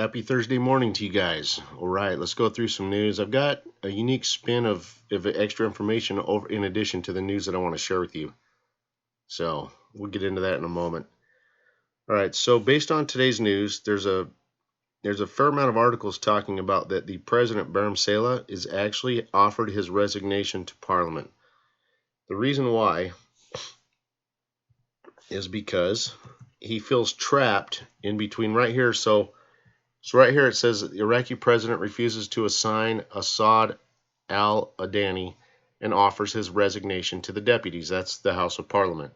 Happy Thursday morning to you guys. All right, let's go through some news. I've got a unique spin of extra information over in addition to the news that I want to share with you. So we'll get into that in a moment. All right, so based on today's news, there's a fair amount of articles talking about that the President Barham Saleh is actually offered his resignation to Parliament. The reason why is because he feels trapped in between right here. So right here it says that the Iraqi president refuses to assign Assad al-Adani and offers his resignation to the deputies. That's the House of Parliament.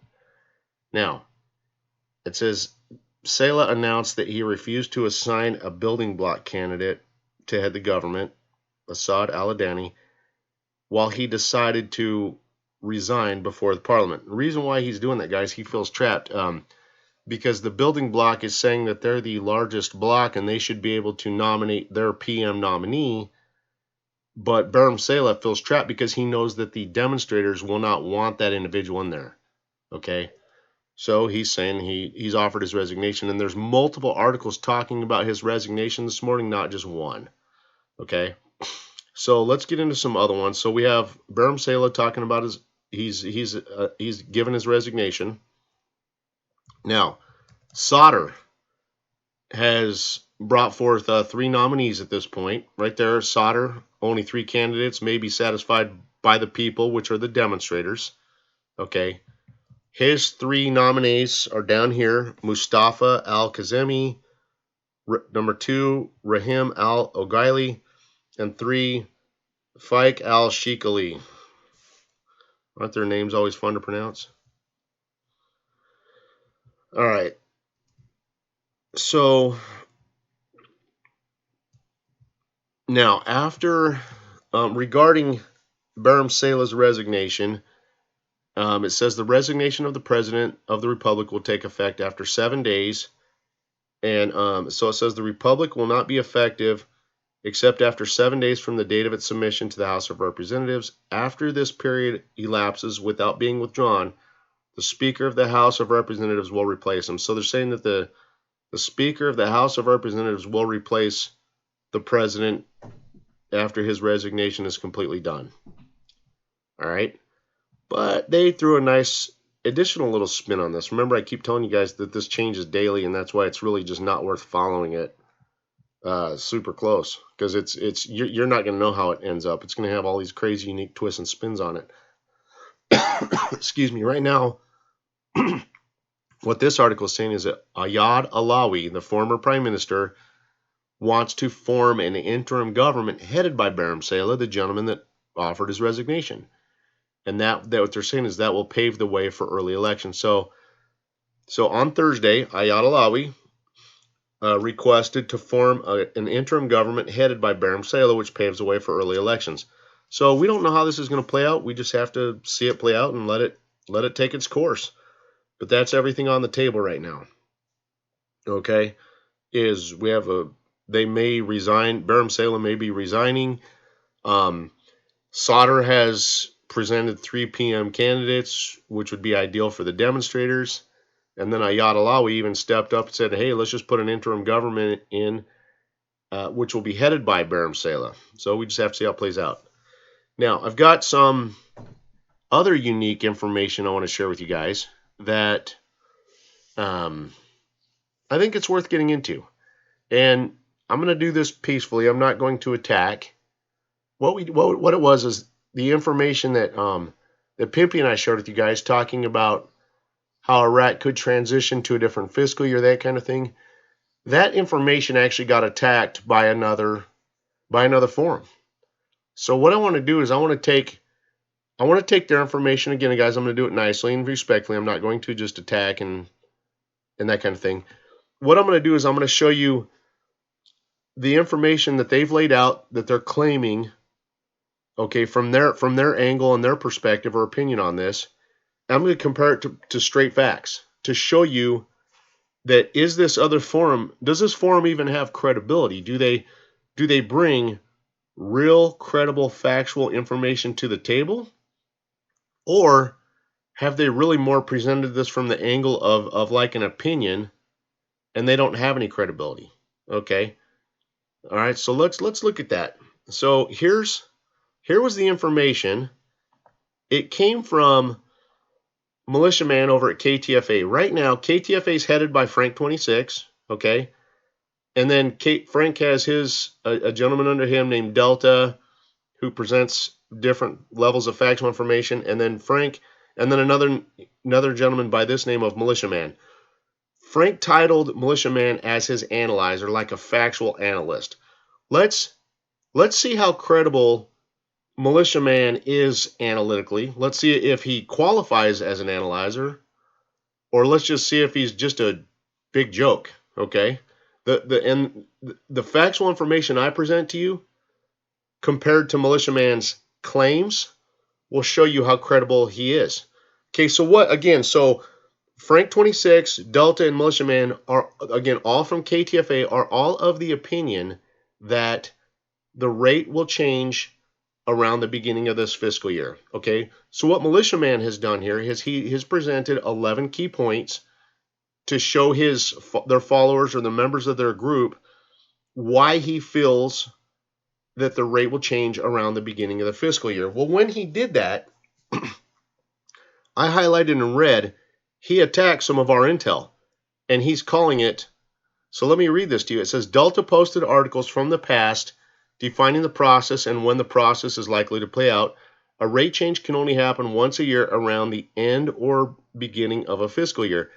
Now, it says Saleh announced that he refused to assign a building block candidate to head the government, Assad al-Adani, while he decided to resign before the Parliament. The reason why he's doing that, guys, he feels trapped. Because the building block is saying that they're the largest block and they should be able to nominate their PM nominee. But Barham Saleh feels trapped because he knows that the demonstrators will not want that individual in there. Okay? So he's saying he's offered his resignation, and there's multiple articles talking about his resignation this morning, not just one. Okay? So let's get into some other ones. So we have Barham Saleh talking about he's given his resignation. Now, Sauder has brought forth 3 nominees at this point. Right there, Sauder, only 3 candidates may be satisfied by the people, which are the demonstrators. Okay. His 3 nominees are down here. Mustafa al-Kazemi, number 2, Rahim al-Ogaili, and 3, Faik al-Shikali. Aren't their names always fun to pronounce? All right. So now, after regarding Barham Saleh's resignation, it says the resignation of the President of the Republic will take effect after 7 days. And so it says the Republic will not be effective except after 7 days from the date of its submission to the House of Representatives. After this period elapses without being withdrawn, the Speaker of the House of Representatives will replace him. So they're saying that the Speaker of the House of Representatives will replace the President after his resignation is completely done. All right? But they threw a nice additional little spin on this. Remember, I keep telling you guys that this changes daily, and that's why it's really just not worth following it super close, because you're not going to know how it ends up. It's going to have all these crazy, unique twists and spins on it. Excuse me. Right now, what this article is saying is that Ayad Alawi, the former prime minister, wants to form an interim government headed by Barham Saleh, the gentleman that offered his resignation. And that what they're saying is that will pave the way for early elections. So on Thursday, Ayad Alawi requested to form an interim government headed by Barham Saleh, which paves the way for early elections. So we don't know how this is going to play out. We just have to see it play out and let it take its course. But that's everything on the table right now. Okay, they may resign. Barham Saleh may be resigning. Sauder has presented 3 PM candidates, which would be ideal for the demonstrators. And then Ayad Alawi even stepped up and said, hey, let's just put an interim government in, which will be headed by Barham Saleh. So we just have to see how it plays out. Now, I've got some other unique information I want to share with you guys that I think it's worth getting into. And I'm going to do this peacefully. I'm not going to attack. What it was is the information that Pimpy and I shared with you guys, talking about how Iraq could transition to a different fiscal year, that kind of thing. That information actually got attacked by another forum. So what I want to do is I want to take their information again, guys. I'm going to do it nicely and respectfully. I'm not going to just attack and that kind of thing. What I'm going to do is I'm going to show you the information that they've laid out that they're claiming, okay, from their angle and their perspective or opinion on this. I'm going to compare it to straight facts to show you that does this forum even have credibility? Do they bring real, credible, factual information to the table? Or have they really more presented this from the angle of like an opinion, and they don't have any credibility? Okay. All right, so let's look at that. So here was the information. It came from Militiaman over at KTFA. Right now, KTFA is headed by Frank 26, okay? And then Frank has a gentleman under him named Delta who presents different levels of factual information, and then another gentleman by this name of Militiaman. Frank titled Militiaman as his analyzer, like a factual analyst. Let's see how credible Militiaman is analytically. Let's see if he qualifies as an analyzer, or let's just see if he's just a big joke. Okay, the factual information I present to you compared to Militiaman's claims will show you how credible he is. Okay, so what again? So Frank 26, Delta, and Militiaman are again all from KTFA are all of the opinion that the rate will change around the beginning of this fiscal year. Okay, so what Militiaman has done here is he has presented 11 key points to show their followers or the members of their group why he feels that the rate will change around the beginning of the fiscal year. Well, when he did that, I highlighted in red, he attacked some of our intel, and he's calling it. So let me read this to you. It says Delta posted articles from the past defining the process and when the process is likely to play out. A rate change can only happen once a year around the end or beginning of a fiscal year.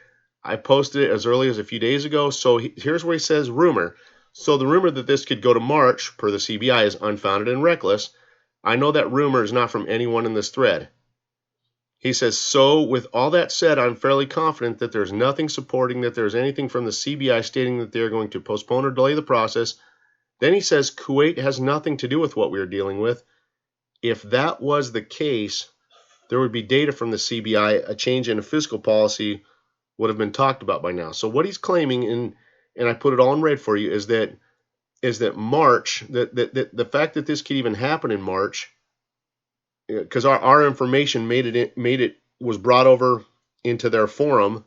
I posted it as early as a few days ago. So here's where he says rumor. So the rumor that this could go to March, per the CBI, is unfounded and reckless. I know that rumor is not from anyone in this thread. He says, so with all that said, I'm fairly confident that there's nothing supporting that there's anything from the CBI stating that they're going to postpone or delay the process. Then he says, Kuwait has nothing to do with what we are dealing with. If that was the case, there would be data from the CBI. A change in a fiscal policy would have been talked about by now. So what he's claiming, and I put it all in red for you, is that March, that the fact that this could even happen in March, because our information was brought over into their forum.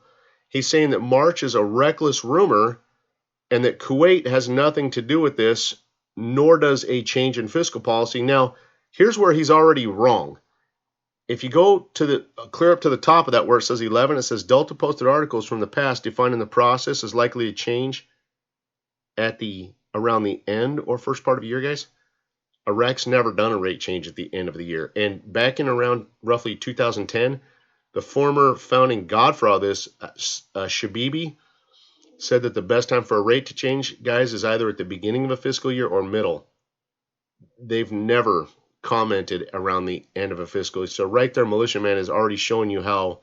He's saying that March is a reckless rumor and that Kuwait has nothing to do with this, nor does a change in fiscal policy. Now, here's where he's already wrong. If you go to clear up to the top of that where it says 11, it says Delta posted articles from the past defining the process is likely to change around the end or first part of the year, guys. Iraq's never done a rate change at the end of the year. And back in around roughly 2010, the former founding godfather of this, Shabibi, said that the best time for a rate to change, guys, is either at the beginning of a fiscal year or middle. They've never commented around the end of a fiscal year. So right there, Militiaman is already showing you how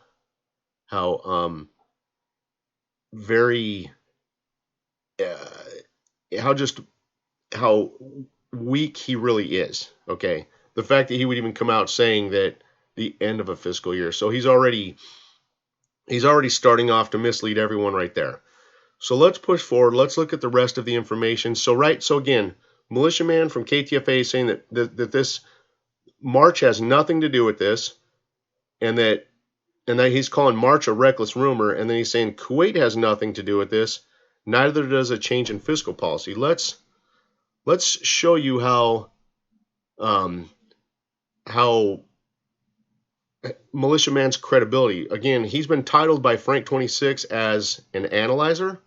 weak he really is. Okay, the fact that he would even come out saying that the end of a fiscal year. So he's already starting off to mislead everyone right there. So let's push forward. Let's look at the rest of the information. So again, Militiaman from KTFA is saying that this March has nothing to do with this, and that he's calling March a reckless rumor, and then he's saying Kuwait has nothing to do with this. Neither does a change in fiscal policy. Let's show you how Militiaman's credibility. Again, he's been titled by Frank 26 as an analyzer.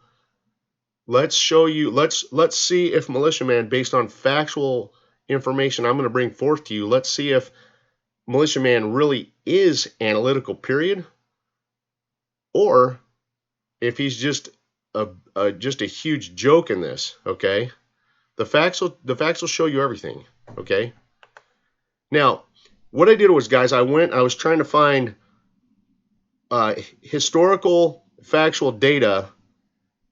Let's show you. Let's see if Militiaman, based on factual information I'm going to bring forth to you, let's see if Militiaman really is analytical. Period, or if he's just a huge joke in this. Okay, the facts will show you everything. Okay. Now, what I did was, guys, I was trying to find historical factual data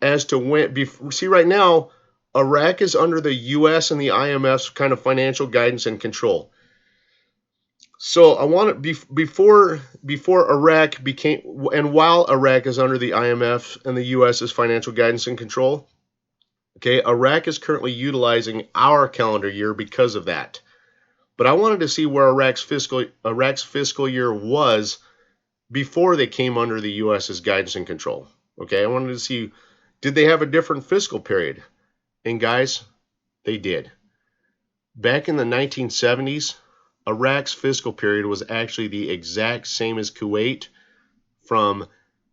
as to when. See, right now, Iraq is under the U.S. and the IMF's kind of financial guidance and control. So I want to before Iraq became, and while Iraq is under the IMF and the U.S.'s financial guidance and control, okay, Iraq is currently utilizing our calendar year because of that. But I wanted to see where Iraq's fiscal year was before they came under the U.S.'s guidance and control. Okay, I wanted to see, did they have a different fiscal period? And guys, They did. Back in the 1970s, Iraq's fiscal period was actually the exact same as Kuwait from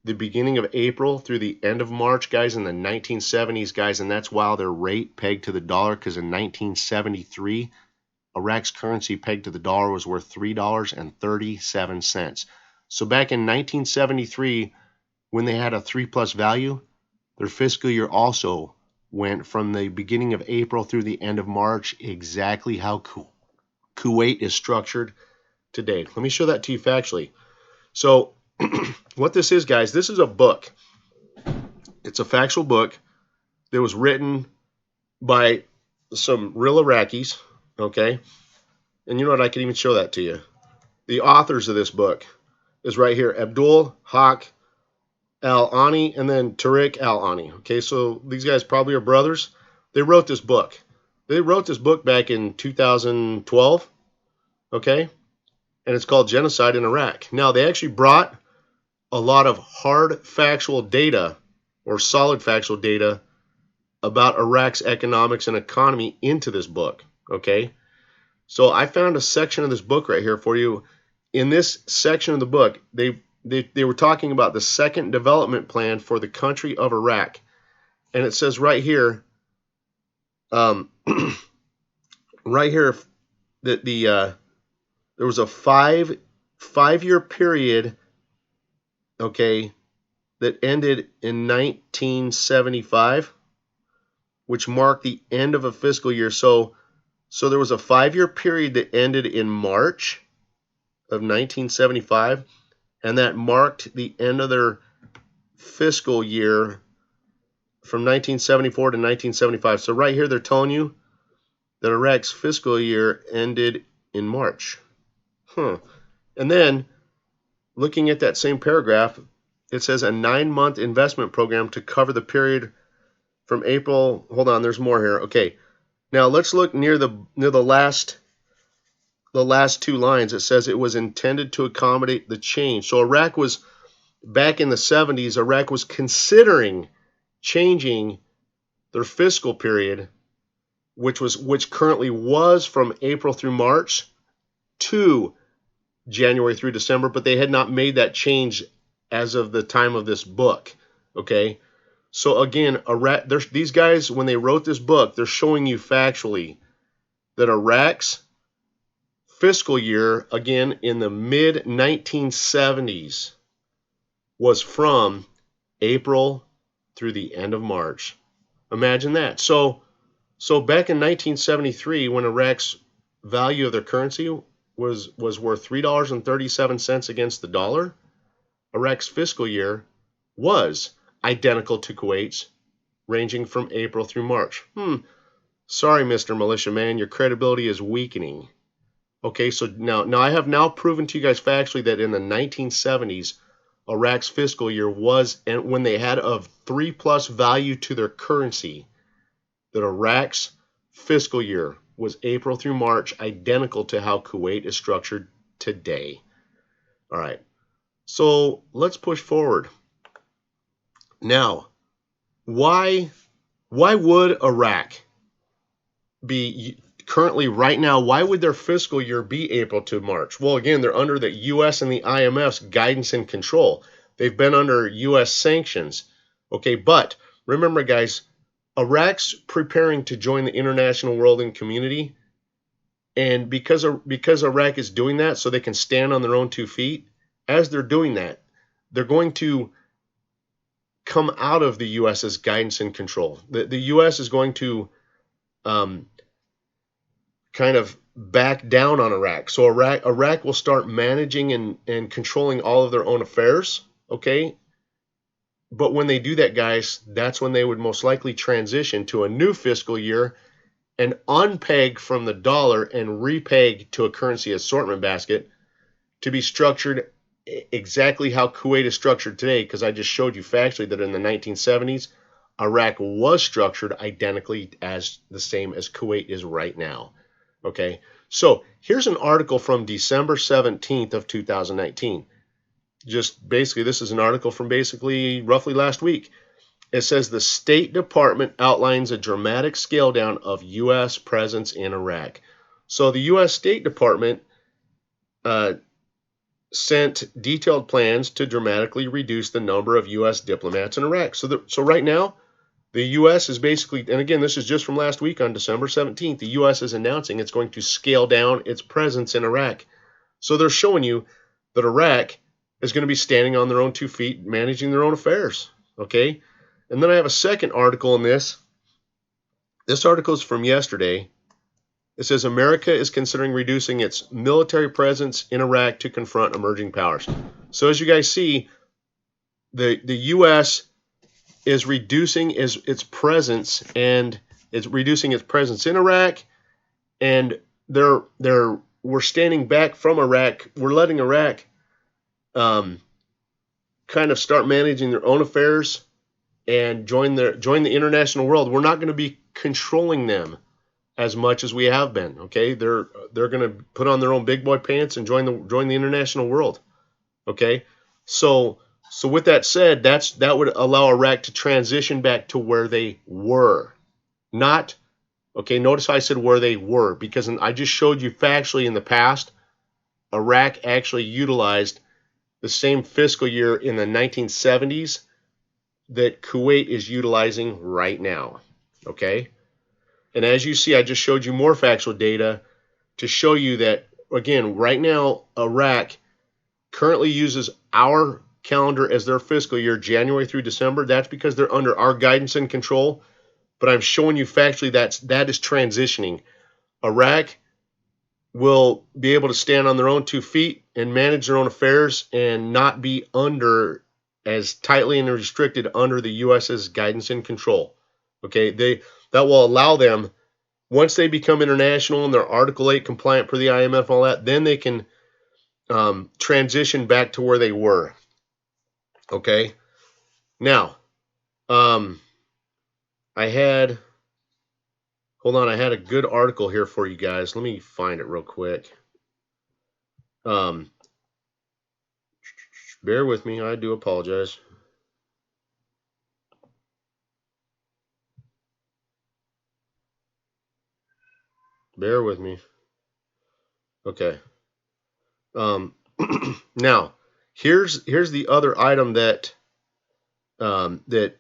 the beginning of April through the end of March, guys, in the 1970s, guys, and that's while their rate pegged to the dollar, because in 1973, Iraq's currency pegged to the dollar was worth $3.37. So back in 1973, when they had a 3+ value, their fiscal year also went from the beginning of April through the end of March, exactly how Kuwait is structured today. Let me show that to you factually. So what this is, guys, this is a book. It's a factual book that was written by some real Iraqis, okay? And you know what? I can even show that to you. The authors of this book is right here, Abdul Haq Al-Ani and then Tariq Al-Ani. Okay, so these guys probably are brothers. They wrote this book. They wrote this book back in 2012, okay? And it's called Genocide in Iraq. Now, they actually brought a lot of hard factual data or solid factual data about Iraq's economics and economy into this book, okay? So I found a section of this book right here for you. In this section of the book, they were talking about the second development plan for the country of Iraq. And it says right here, right here, that there was a five-year period, okay, that ended in 1975, which marked the end of a fiscal year. So there was a 5-year period that ended in March of 1975, and that marked the end of their fiscal year from 1974 to 1975. So right here they're telling you that Iraq's fiscal year ended in March. And then, looking at that same paragraph, it says a 9-month investment program to cover the period from April. Hold on, there's more here. Okay, now let's look near the last two lines. It says it was intended to accommodate the change. So Iraq was, back in the 70s, Iraq was considering changing their fiscal period, which currently was from April through March to January through December, but they had not made that change as of the time of this book. Okay, so again, these guys, when they wrote this book, they're showing you factually that Iraq's fiscal year, again, in the mid-1970s, was from April through the end of March. Imagine that. So back in 1973, when Iraq's value of their currency was worth $3.37 against the dollar, Iraq's fiscal year was identical to Kuwait's, ranging from April through March. Sorry, Mr. Militia Man, your credibility is weakening. Okay, so now I have now proven to you guys factually that in the 1970s, Iraq's fiscal year was, and when they had a 3+ value to their currency, that Iraq's fiscal year was April through March, identical to how Kuwait is structured today. All right, so let's push forward. Now, why would Iraq be currently right now, why would their fiscal year be April to March? Well, again, they're under the U.S. and the IMF's guidance and control. They've been under U.S. sanctions. Okay, but remember, guys, Iraq's preparing to join the international world and community, and because Iraq is doing that so they can stand on their own 2 feet, as they're doing that, they're going to come out of the U.S.'s guidance and control. The U.S. is going to kind of back down on Iraq. So Iraq will start managing and controlling all of their own affairs, okay? But when they do that, guys, that's when they would most likely transition to a new fiscal year and unpeg from the dollar and repeg to a currency assortment basket to be structured exactly how Kuwait is structured today, because I just showed you factually that in the 1970s, Iraq was structured identically as the same as Kuwait is right now. Okay, so here's an article from December 17th of 2019. Just basically, this is an article from basically roughly last week. It says the State Department outlines a dramatic scale down of U.S. presence in Iraq. So the U.S. State Department sent detailed plans to dramatically reduce the number of U.S. diplomats in Iraq. So right now, the U.S. is basically, and again, this is just from last week on December 17th, the U.S. is announcing it's going to scale down its presence in Iraq. So they're showing you that Iraq is going to be standing on their own 2 feet, managing their own affairs. Okay? And then I have a second article in this. This article is from yesterday. It says America is considering reducing its military presence in Iraq to confront emerging powers. So as you guys see, the U.S. is reducing its presence, and it's reducing its presence in Iraq, and we're standing back from Iraq. We're letting Iraq kind of start managing their own affairs and join the international world. We're not going to be controlling them as much as we have been. Okay, they're going to put on their own big boy pants and join the international world. Okay, so with that said, that would allow Iraq to transition back to where they were, not. Okay, notice how I said where they were, because I just showed you factually in the past, Iraq actually utilized the same fiscal year in the 1970s that Kuwait is utilizing right now. Okay? And as you see, I just showed you more factual data to show you that, again, right now, Iraq currently uses our calendar as their fiscal year, January through December. That's because they're under our guidance and control. But I'm showing you factually that is transitioning. Iraq will be able to stand on their own 2 feet and manage their own affairs and not be under as tightly and restricted under the U.S.'s guidance and control. Okay, that will allow them, once they become international and they're Article 8 compliant per the IMF and all that, then they can transition back to where they were. Okay, now I had a good article here for you guys. Let me find it real quick. Bear with me. I do apologize. Bear with me. Okay. Now, here's the other item that that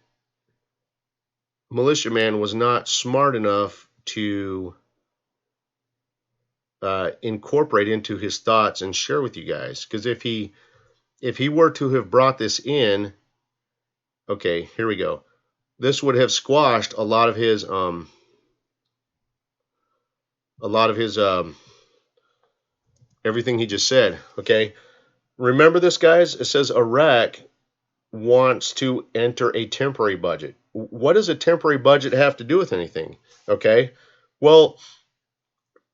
Militiaman was not smart enough to incorporate into his thoughts and share with you guys. Because if he were to have brought this in, okay, here we go. This would have squashed a lot of his everything he just said. Okay, remember this, guys. It says Iraq wants to enter a temporary budget. What does a temporary budget have to do with anything? Okay, well,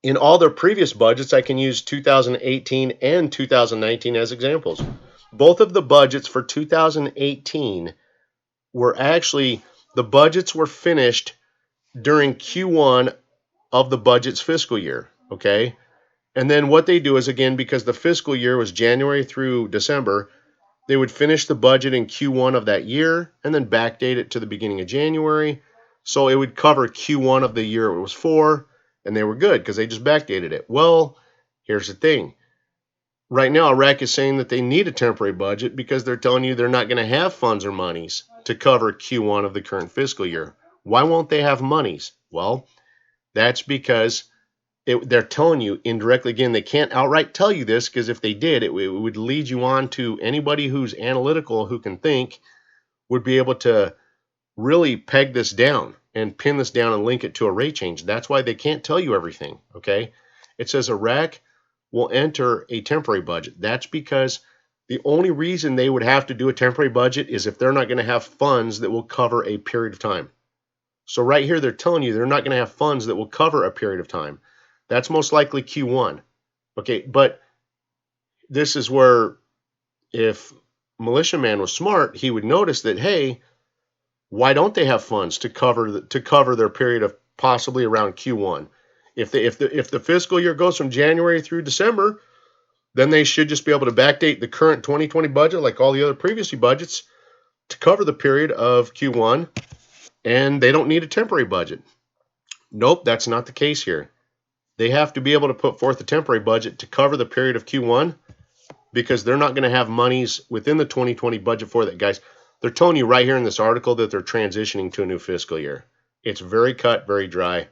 in all their previous budgets, I can use 2018 and 2019 as examples. Both of the budgets for 2018 were actually, the budgets were finished during Q1 of the budget's fiscal year, okay? And then what they do is, again, because the fiscal year was January through December, they would finish the budget in Q1 of that year and then backdate it to the beginning of January. So it would cover Q1 of the year it was for, and they were good because they just backdated it. Well, here's the thing. Right now, Iraq is saying that they need a temporary budget because they're telling you they're not going to have funds or monies to cover Q1 of the current fiscal year. Why won't they have monies? Well, that's because they're telling you indirectly. Again, they can't outright tell you this because if they did, it would lead you on to anybody who's analytical, who can think, would be able to really peg this down and pin this down and link it to a rate change. That's why they can't tell you everything, okay? It says Iraq will enter a temporary budget. That's because the only reason they would have to do a temporary budget is if they're not going to have funds that will cover a period of time. So right here, they're telling you they're not going to have funds that will cover a period of time. That's most likely Q1. Okay, but this is where if Militiaman was smart, he would notice that, hey, why don't they have funds to cover their period of possibly around Q1? If the fiscal year goes from January through December, then they should just be able to backdate the current 2020 budget like all the other previous budgets to cover the period of Q1, and they don't need a temporary budget. Nope, that's not the case here. They have to be able to put forth a temporary budget to cover the period of Q1 because they're not going to have monies within the 2020 budget for that, guys. They're telling you right here in this article that they're transitioning to a new fiscal year. It's very cut, very dry.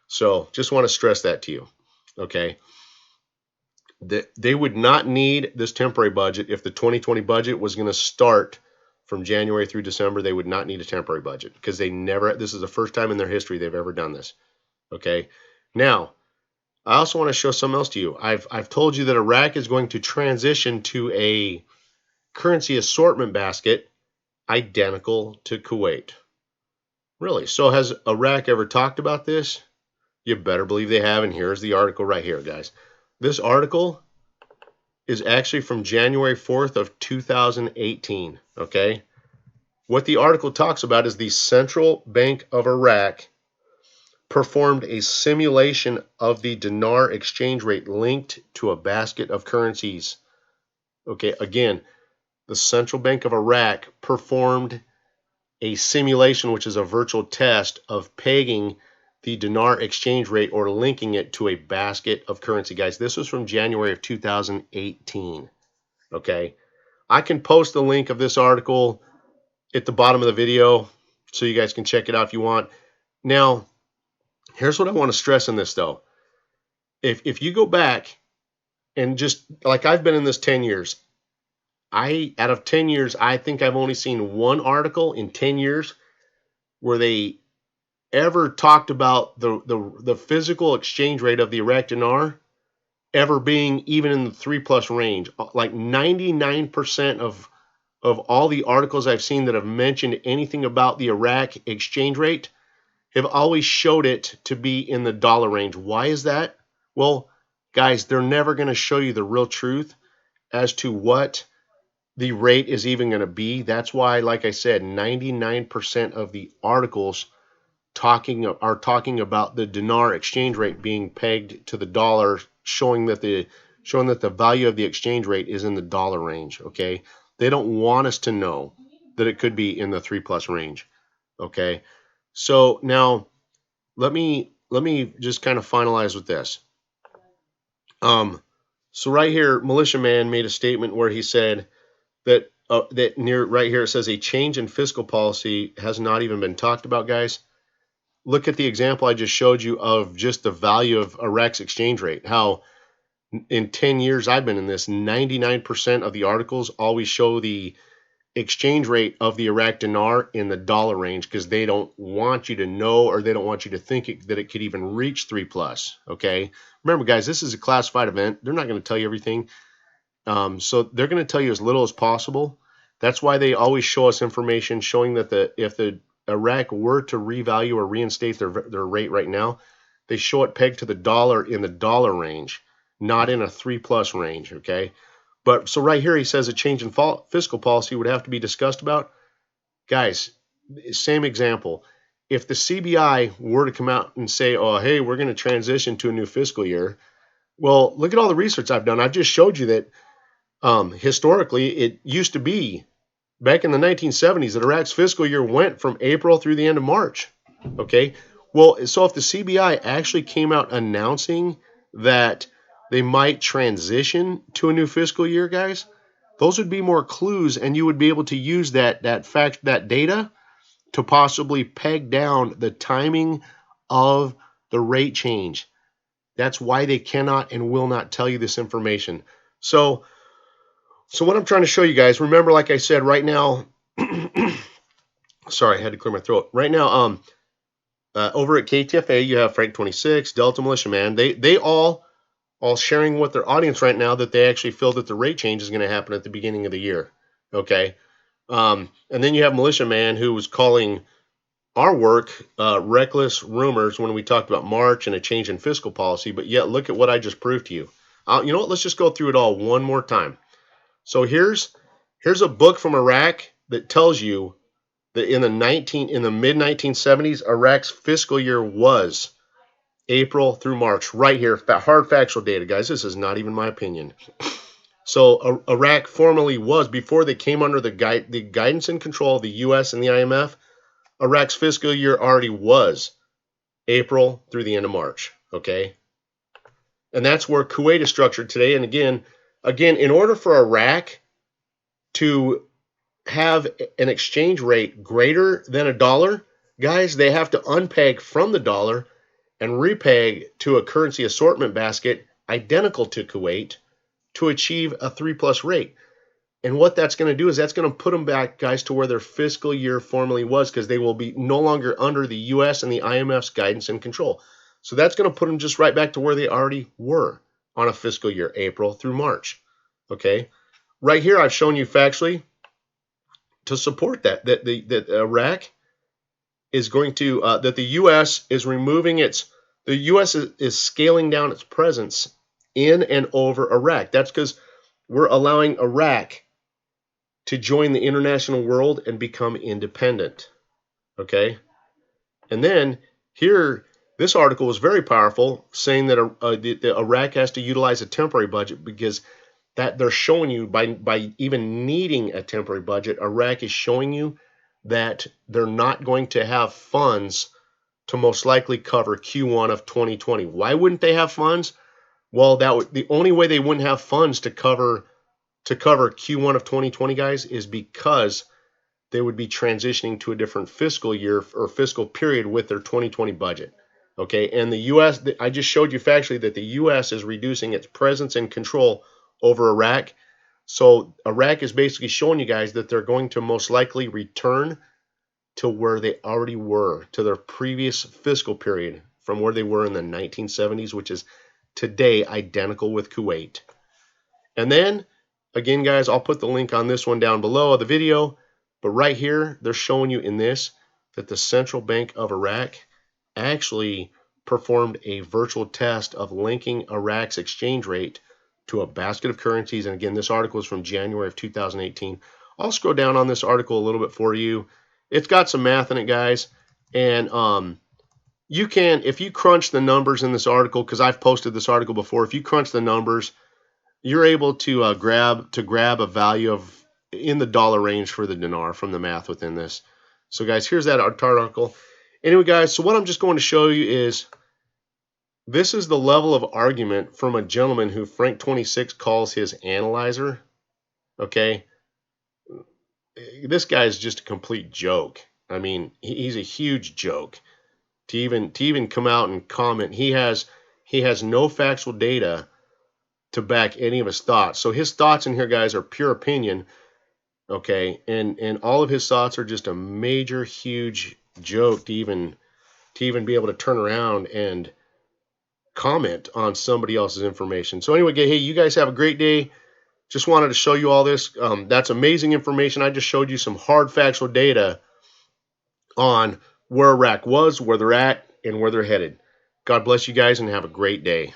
So just want to stress that to you, okay? They would not need this temporary budget if the 2020 budget was going to start from January through December. They would not need a temporary budget because this is the first time in their history they've ever done this, okay? Now, I also want to show something else to you. I've told you that Iraq is going to transition to a currency assortment basket identical to Kuwait. Really? So has Iraq ever talked about this? You better believe they have, and here's the article right here, guys. This article is actually from January 4th of 2018, okay? What the article talks about is the Central Bank of Iraq performed a simulation of the dinar exchange rate linked to a basket of currencies. Okay, again, the Central Bank of Iraq performed a simulation, which is a virtual test of pegging the dinar exchange rate or linking it to a basket of currency. Guys, this was from January of 2018. Okay, I can post the link of this article at the bottom of the video so you guys can check it out if you want. Now, here's what I want to stress in this, though. If you go back and just like I've been in this 10 years, out of 10 years, I think I've only seen one article in 10 years where they ever talked about the physical exchange rate of the Iraq dinar ever being even in the 3+ range. Like 99% of all the articles I've seen that have mentioned anything about the Iraq exchange rate have always showed it to be in the dollar range. Why is that? Well, guys, they're never going to show you the real truth as to what the rate is even going to be. That's why, like I said, 99% of the articles are talking about the dinar exchange rate being pegged to the dollar, showing that the value of the exchange rate is in the dollar range. Okay, they don't want us to know that it could be in the 3+ range. Okay, so now let me just kind of finalize with this. So right here, Militia Man made a statement where he said that right here it says a change in fiscal policy has not even been talked about, guys. Look at the example I just showed you of just the value of Iraq's exchange rate. How in 10 years I've been in this, 99% of the articles always show the exchange rate of the Iraq dinar in the dollar range because they don't want you to know, or they don't want you to think that it could even reach 3+. Okay, remember, guys, this is a classified event. They're not going to tell you everything. So they're going to tell you as little as possible. That's why they always show us information showing that if the Iraq were to revalue or reinstate their rate right now, they show it pegged to the dollar in the dollar range, not in a 3+ range. Okay, but so right here he says a change in fiscal policy would have to be discussed about. Guys, same example. If the CBI were to come out and say, "Oh, hey, we're going to transition to a new fiscal year," well, look at all the research I've done. I've just showed you that historically it used to be back in the 1970s that Iraq's fiscal year went from April through the end of March. Okay, well, so if the CBI actually came out announcing that they might transition to a new fiscal year, guys, those would be more clues, and you would be able to use that data to possibly peg down the timing of the rate change. That's why they cannot and will not tell you this information. So what I'm trying to show you guys, remember, like I said, right now, sorry, I had to clear my throat. Right now, over at KTFA, you have Frank 26, Delta Militia Man. They all sharing with their audience right now that they actually feel that the rate change is going to happen at the beginning of the year. Okay, and then you have Militia Man, who was calling our work reckless rumors when we talked about March and a change in fiscal policy. But yet, look at what I just proved to you. You know what? Let's just go through it all one more time. So here's a book from Iraq that tells you that in the mid-1970s, Iraq's fiscal year was April through March. Right here, hard factual data, guys. This is not even my opinion. So Iraq formerly was, before they came under the guidance and control of the U.S. and the IMF, Iraq's fiscal year already was April through the end of March. Okay, and that's where Kuwait is structured today. And again, in order for Iraq to have an exchange rate greater than a dollar, guys, they have to unpeg from the dollar and repeg to a currency assortment basket identical to Kuwait to achieve a 3+ rate. And what that's going to do is that's going to put them back, guys, to where their fiscal year formerly was, because they will be no longer under the U.S. and the IMF's guidance and control. So that's going to put them just right back to where they already were on a fiscal year, April through March. Okay, right here I've shown you factually to support that Iraq is going to that the U.S. is removing the U.S. is scaling down its presence in and over Iraq. That's because we're allowing Iraq to join the international world and become independent. Okay? And then here, this article was very powerful, saying that Iraq has to utilize a temporary budget, because that they're showing you by even needing a temporary budget, Iraq is showing you that they're not going to have funds to most likely cover Q1 of 2020. Why wouldn't they have funds? Well, the only way they wouldn't have funds to cover Q1 of 2020, guys, is because they would be transitioning to a different fiscal year or fiscal period with their 2020 budget. Okay, and the U.S., I just showed you factually that the U.S. is reducing its presence and control over Iraq. So Iraq is basically showing you guys that they're going to most likely return to where they already were, to their previous fiscal period from where they were in the 1970s, which is today identical with Kuwait. And then, again, guys, I'll put the link on this one down below of the video. But right here, they're showing you in this that the Central Bank of Iraq actually performed a virtual test of linking Iraq's exchange rate to a basket of currencies. And again, this article is from January of 2018. I'll scroll down on this article a little bit for you. It's got some math in it, guys. And you can, if you crunch the numbers in this article, because I've posted this article before, if you crunch the numbers, you're able to grab a value of in the dollar range for the dinar from the math within this. So guys, here's that article. Anyway, guys, so what I'm just going to show you is this is the level of argument from a gentleman who Frank26 calls his analyzer. Okay, this guy is just a complete joke. I mean, he's a huge joke. To even come out and comment, he has no factual data to back any of his thoughts. So his thoughts in here, guys, are pure opinion. Okay, and all of his thoughts are just a major, huge joke to even be able to turn around and comment on somebody else's information. So anyway, hey, you guys have a great day. Just wanted to show you all this. That's amazing information. I just showed you some hard factual data on where Iraq was, where they're at, and where they're headed. God bless you guys and have a great day.